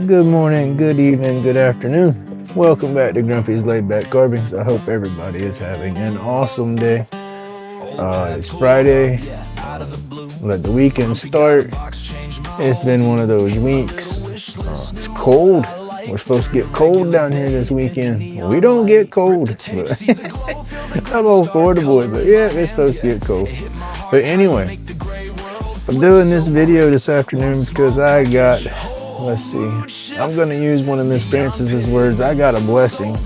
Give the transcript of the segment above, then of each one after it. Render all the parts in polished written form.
Good morning, good evening, good afternoon. Welcome back to Grumpy's laidBak Carvings. I hope everybody is having an awesome day. It's Friday. Let the weekend start. It's been one of those weeks. It's cold. We're supposed to get cold down here this weekend. We don't get cold. But I'm all for the boy, but yeah, it's supposed to get cold. But anyway, I'm doing this video this afternoon because I got, let's see, I'm going to use one of Miss Francis's words. I got a blessing.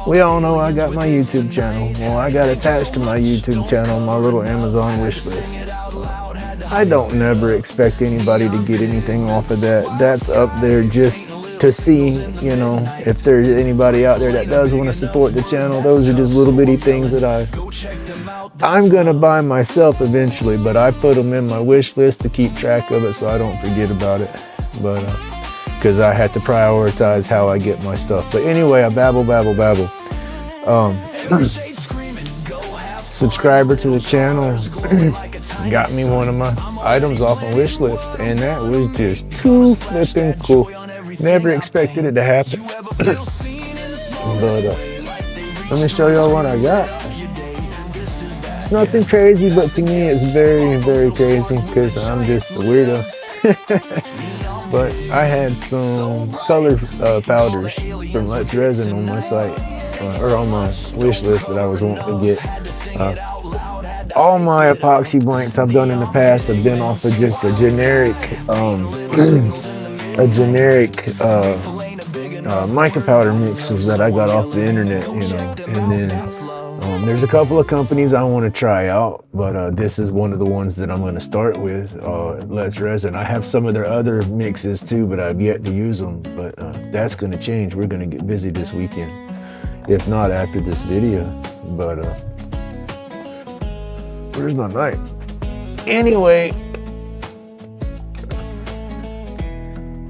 We all know I got my YouTube channel. Well, I got attached to my YouTube channel my little Amazon wish list. I don't never expect anybody to get anything off of that. That's up there just to see, you know, if there's anybody out there that does want to support the channel. Those are just little bitty things that I'm gonna buy myself eventually, but I put them in my wish list to keep track of it so I don't forget about it. But because I had to prioritize how I get my stuff. But anyway, I babble. Subscriber to the channel got me one of my items off my wish list, and that was just too flipping cool. Never expected it to happen. But let me show y'all what I got. It's nothing crazy, but to me it's very, very crazy because I'm just a weirdo. But I had some color powders from Let's Resin on my site, or on my wish list that I was wanting to get. All my epoxy blanks I've done in the past have been off of just a generic mica powder mixes that I got off the internet, you know. And then there's a couple of companies I want to try out, but this is one of the ones that I'm going to start with. Let's Resin. I have some of their other mixes too, but I've yet to use them. But that's going to change. We're going to get busy this weekend, if not after this video. But where's my knife? Anyway,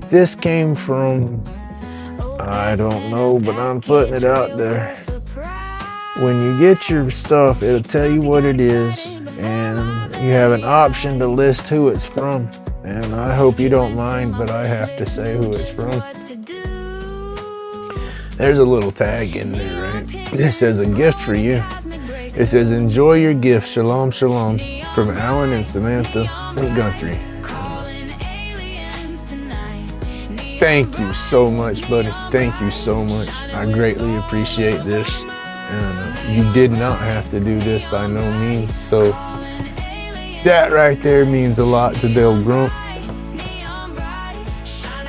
this came from, I don't know, but I'm putting it out there. When you get your stuff, it'll tell you what it is, and you have an option to list who it's from. And I hope you don't mind, but I have to say who it's from. There's a little tag in there, right? It says a gift for you. It says, enjoy your gift, shalom, shalom, from Alan and Samantha Guthrie. Thank you so much, buddy. Thank you so much. I greatly appreciate this. And you did not have to do this by no means. So that right there means a lot to Bill Grump.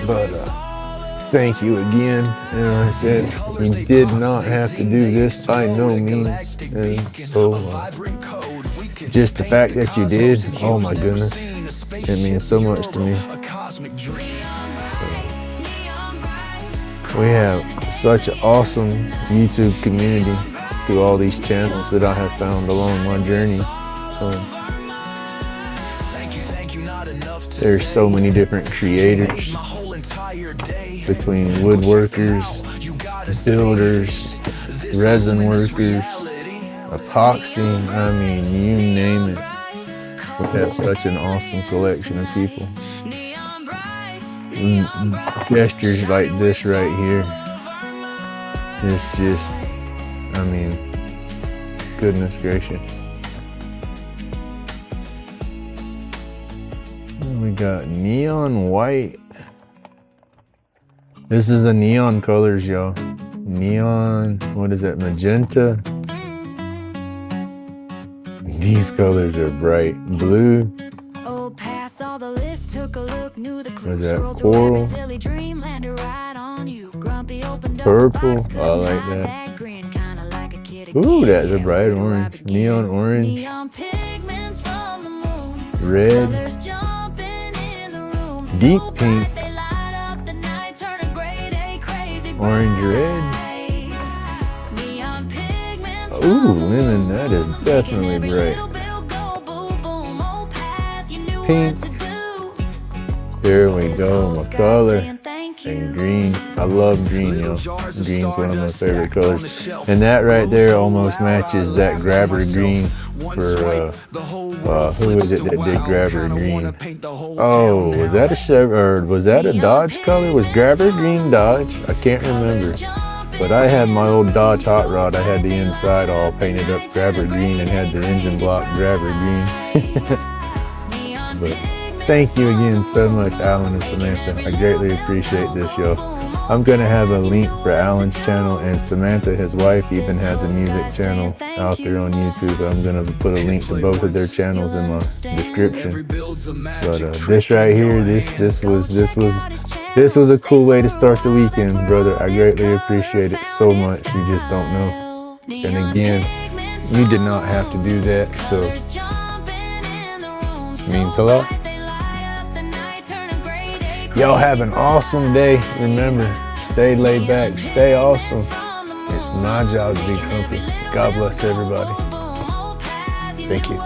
But thank you again. And I said, you did not have to do this by no means. And so just the fact that you did, oh my goodness, it means so much to me. We have such an awesome YouTube community through all these channels that I have found along my journey. So there's so many different creators, between woodworkers, builders, resin workers, epoxy, I mean, you name it. We have such an awesome collection of people. Gestures like this right here, it's just, I mean, goodness gracious. We got neon white. This is the neon colors, y'all. Neon, what is that, magenta? These colors are bright blue. What is that, coral? Purple, I like that. Ooh, that's a bright orange. Neon orange. Red. Deep pink. Orange red. Ooh, lemon, that is definitely bright. Pink. There we go, my color. And green, I love green, yo. Green's one of my favorite colors. And that right there almost matches that grabber green for, who is it that did grabber green? Oh, was that a Chevy, or was that a Dodge color? Was grabber green Dodge? I can't remember. But I had my old Dodge Hot Rod. I had the inside all painted up grabber green and had the engine block grabber green. But thank you again so much, Alan and Samantha. I greatly appreciate this, yo. I'm gonna have a link for Alan's channel, and Samantha, his wife, even has a music channel out there on YouTube. I'm gonna put a link to both of their channels in my description. But this right here, this was a cool way to start the weekend, brother. I greatly appreciate it so much. You just don't know. And again, you did not have to do that, so it means a lot. Y'all have an awesome day. Remember, stay laid back, stay awesome. It's my job to be grumpy. God bless everybody. Thank you.